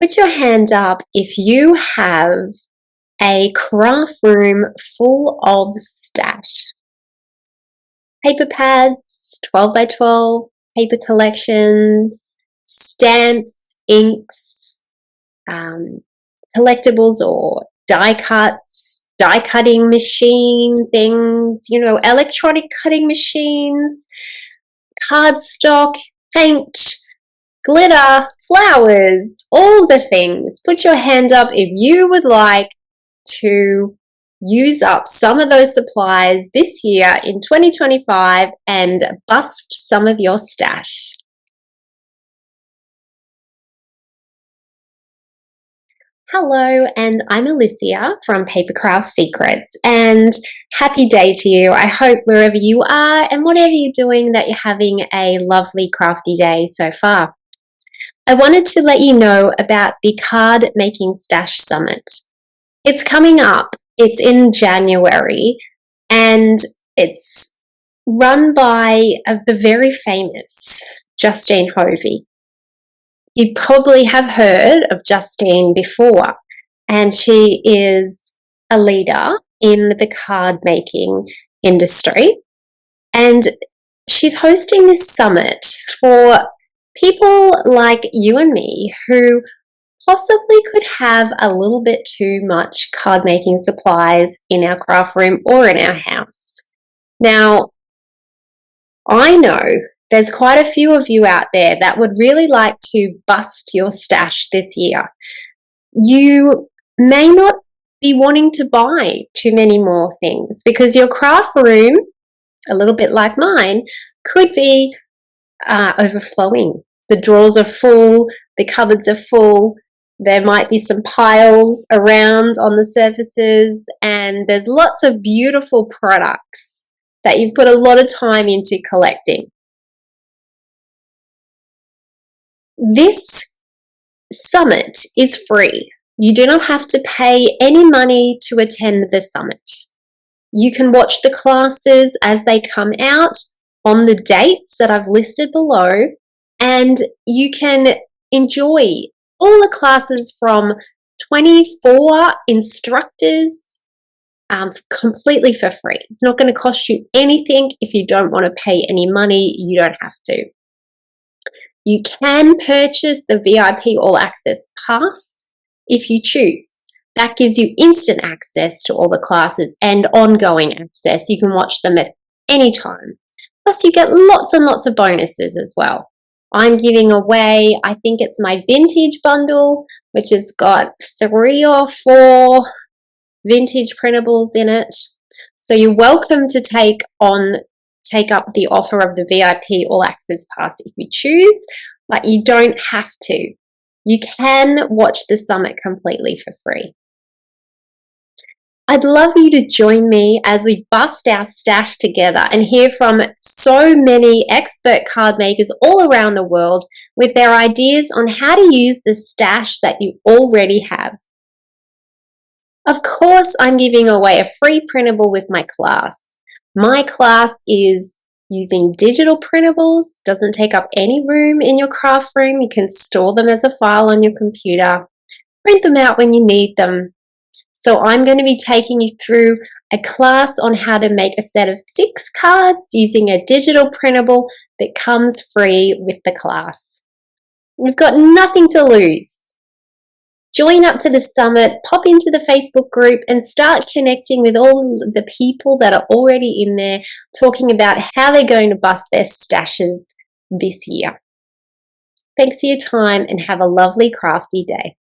Put your hand up if you have a craft room full of stash. Paper pads, 12 by 12, paper collections, stamps, inks, collectibles or die cuts, die cutting machine things, electronic cutting machines, cardstock, paint, glitter, flowers, all the things. Put your hand up if you would like to use up some of those supplies this year in 2025 and bust some of your stash. Hello, and I'm Alicia from Paper Craft Secrets, and happy day to you. I hope wherever you are and whatever you're doing that you're having a lovely crafty day so far. I wanted to let you know about the Cardmaking Stash Summit. It's coming up. It's in January, and it's run by the very famous Justine Hovey. You probably have heard of Justine before, and she is a leader in the card making industry, and she's hosting this summit for people like you and me who possibly could have a little bit too much card making supplies in our craft room or in our house. Now, I know there's quite a few of you out there that would really like to bust your stash this year. You may not be wanting to buy too many more things because your craft room, a little bit like mine, could be overflowing. The drawers are full, the cupboards are full, there might be some piles around on the surfaces, and there's lots of beautiful products that you've put a lot of time into collecting. This summit is free. You do not have to pay any money to attend the summit. You can watch the classes as they come out on the dates that I've listed below, and you can enjoy all the classes from 24 instructors completely for free. It's not going to cost you anything. If you don't want to pay any money, you don't have to. You can purchase the VIP All Access Pass if you choose. That gives you instant access to all the classes and ongoing access. You can watch them at any time. Plus, you get lots and lots of bonuses as well. I'm giving away, I think it's my vintage bundle, which has got 3 or 4 vintage printables in it. So you're welcome to take up the offer of the VIP All Access Pass if you choose, but you don't have to. You can watch the summit completely for free. I'd love you to join me as we bust our stash together and hear from so many expert card makers all around the world with their ideas on how to use the stash that you already have. Of course, I'm giving away a free printable with my class. My class is using digital printables, doesn't take up any room in your craft room. You can store them as a file on your computer, print them out when you need them. So I'm going to be taking you through a class on how to make a set of 6 cards using a digital printable that comes free with the class. You've got nothing to lose. Join up to the summit, pop into the Facebook group and start connecting with all the people that are already in there talking about how they're going to bust their stashes this year. Thanks for your time and have a lovely crafty day.